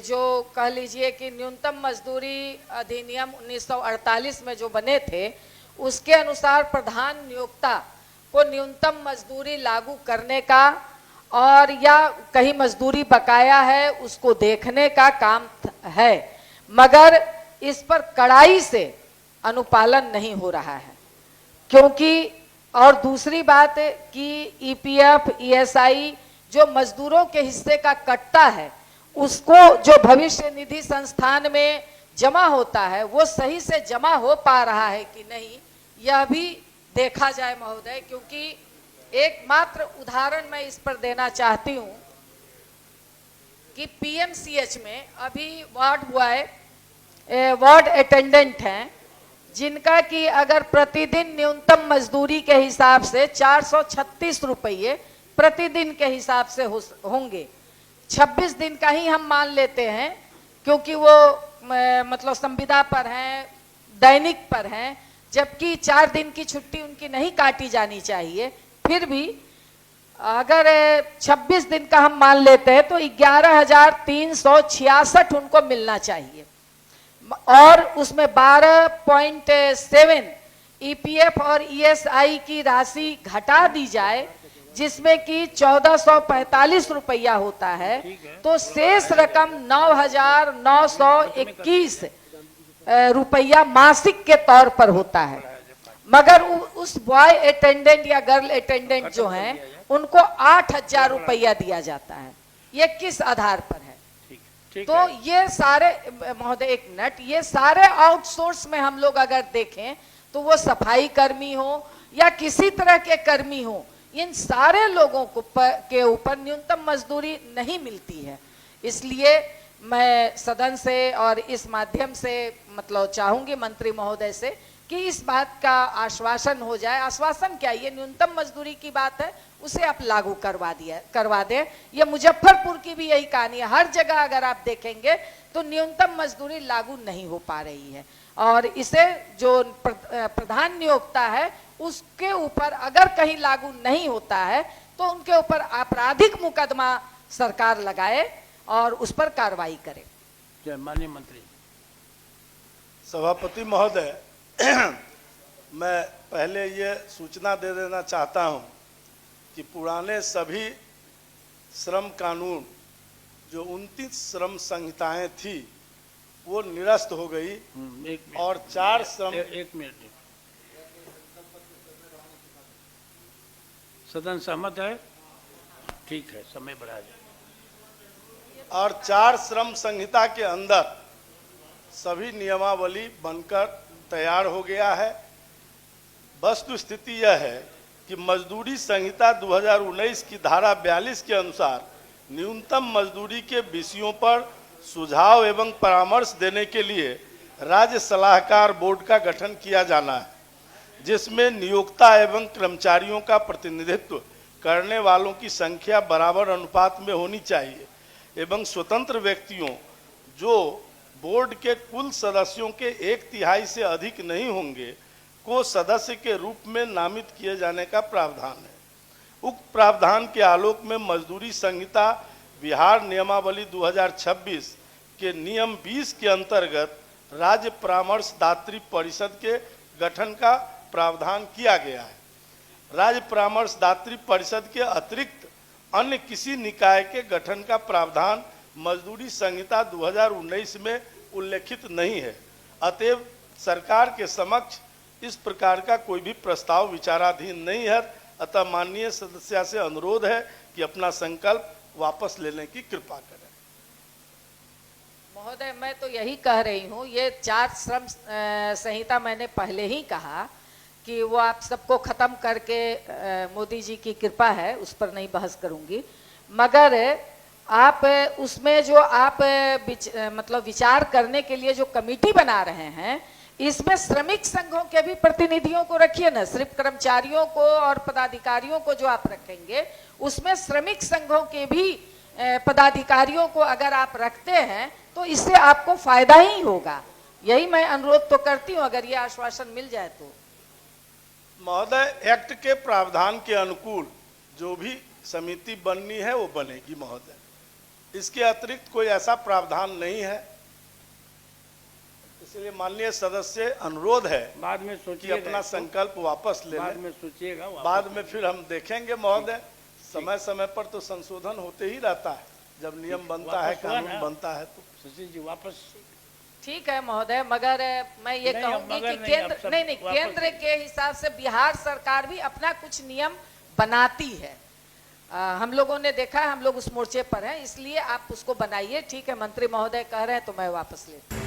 जो कह लीजिए कि न्यूनतम मजदूरी अधिनियम 1948 में जो बने थे, उसके अनुसार प्रधान नियोक्ता को न्यूनतम मजदूरी लागू करने का और या कहीं मजदूरी बकाया है उसको देखने का काम है, मगर इस पर कड़ाई से अनुपालन नहीं हो रहा है। क्योंकि और दूसरी बात कि ईपीएफ, ईएसआई जो मजदूरों के हिस्से का कटता है, उसको जो भविष्य निधि संस्थान में जमा होता है वो सही से जमा हो पा रहा है कि नहीं, यह भी देखा जाए महोदय। क्योंकि एकमात्र उदाहरण मैं इस पर देना चाहती हूं कि पीएमसीएच में अभी वार्ड बॉय, वार्ड अटेंडेंट हैं, जिनका कि अगर प्रतिदिन न्यूनतम मजदूरी के हिसाब से 436 रुपये प्रतिदिन के हिसाब से होंगे। 26 दिन का ही हम मान लेते हैं, क्योंकि वो मतलब संविदा पर हैं, दैनिक पर हैं, जबकि 4 दिन की छुट्टी उनकी नहीं काटी जानी चाहिए। फिर भी अगर 26 दिन का हम मान लेते हैं तो 11,366 उनको मिलना चाहिए, और उसमें 12.7 ईपीएफ और ईएसआई की राशि घटा दी जाए, जिसमें कि 1445 रुपया होता है, तो शेष रकम 9,921 रुपया मासिक के तौर पर होता है। मगर उस बॉय अटेंडेंट या गर्ल अटेंडेंट जो हैं उनको 8,000 रुपया दिया जाता है। ये किस आधार पर है? तो ये सारे महोदय, एक मिनट, ये सारे आउटसोर्स में हम लोग अगर देखें तो वो सफाई कर्मी हो या किसी तरह के कर्मी हो, इन सारे लोगों को के ऊपर न्यूनतम मजदूरी नहीं मिलती है। इसलिए मैं सदन से और इस माध्यम से मतलब चाहूंगी मंत्री महोदय से कि इस बात का आश्वासन हो जाए। आश्वासन क्या, ये न्यूनतम मजदूरी की बात है, उसे आप लागू करवा दें। ये मुजफ्फरपुर की भी यही कहानी है, हर जगह अगर आप देखेंगे तो न्यूनतम मजदूरी लागू नहीं हो पा रही है, और इसे जो प्रधान नियोक्ता है उसके ऊपर अगर कहीं लागू नहीं होता है तो उनके ऊपर आपराधिक मुकदमा सरकार लगाए और उस पर कार्रवाई करे। माननीय मंत्री। सभापति महोदय, मैं पहले ये सूचना दे देना चाहता हूं कि पुराने सभी श्रम कानून जो 29 श्रम संहिताएं थी वो निरस्त हो गई, और 4 श्रम। एक मिनट, सदन सहमत है? ठीक है, समय बढ़ा जाए। और 4 श्रम संहिता के अंदर सभी नियमावली बनकर तैयार हो गया है। वस्तु स्थिति यह है कि मजदूरी संहिता 2019 की धारा 42 के अनुसार न्यूनतम मजदूरी के विषयों पर सुझाव एवं परामर्श देने के लिए राज्य सलाहकार बोर्ड का गठन किया जाना है, जिसमें नियोक्ता एवं कर्मचारियों का प्रतिनिधित्व करने वालों की संख्या बराबर अनुपात में होनी चाहिए, एवं स्वतंत्र व्यक्तियों जो बोर्ड के कुल सदस्यों के 1/3 से अधिक नहीं होंगे को सदस्य के रूप में नामित किए जाने का प्रावधान है। उक्त प्रावधान के आलोक में मजदूरी संहिता बिहार नियमावली 2026 के नियम 20 के अंतर्गत राज्य परामर्शदात्री परिषद के गठन का प्रावधान किया गया है। राज्य परामर्शदात्री परिषद के अतिरिक्त अन्य किसी निकाय के गठन का प्रावधान मजदूरी संहिता 2019 में उल्लेखित नहीं है। अतएव सरकार के समक्ष इस प्रकार का कोई भी प्रस्ताव विचाराधीन नहीं है। अतः माननीय सदस्य से अनुरोध है कि अपना संकल्प वापस लेने की कृपा करें। महोदय, मैं तो यही कह रही हूँ, ये 4 श्रम संहिता मैंने पहले ही कहा कि वो आप सबको खत्म करके, मोदी जी की कृपा है, उस पर नहीं बहस करूंगी, मगर आप उसमें जो आप मतलब विचार करने के लिए जो कमेटी बना रहे हैं, इसमें श्रमिक संघों के भी प्रतिनिधियों को रखिए ना। सिर्फ कर्मचारियों को और पदाधिकारियों को जो आप रखेंगे, उसमें श्रमिक संघों के भी पदाधिकारियों को अगर आप रखते हैं तो इससे आपको फायदा ही होगा। यही मैं अनुरोध तो करती हूँ, अगर ये आश्वासन मिल जाए तो। महोदय, एक्ट के प्रावधान के अनुकूल जो भी समिति बननी है वो बनेगी महोदय। इसके अतिरिक्त कोई ऐसा प्रावधान नहीं है। इसलिए माननीय सदस्य अनुरोध है बाद में कि सोचिएगा, अपना संकल्प वापस ले बाद लें। में सोचिएगा, बाद में फिर हम देखेंगे महोदय, समय समय पर तो संशोधन होते ही रहता है, जब नियम बनता है, वापस हुआ कानून ना। बनता है तो। सचिव जी वापस ठीक है महोदय, मगर मैं ये नहीं, कहूंगी मगर कि नहीं, अब केंद्र सब नहीं वापस- केंद्र के हिसाब से बिहार सरकार भी अपना कुछ नियम बनाती है। हम लोगों ने देखा है, हम लोग उस मोर्चे पर हैं, इसलिए आप उसको बनाइए। ठीक है, मंत्री महोदय कह रहे हैं तो मैं वापस लेती हूं।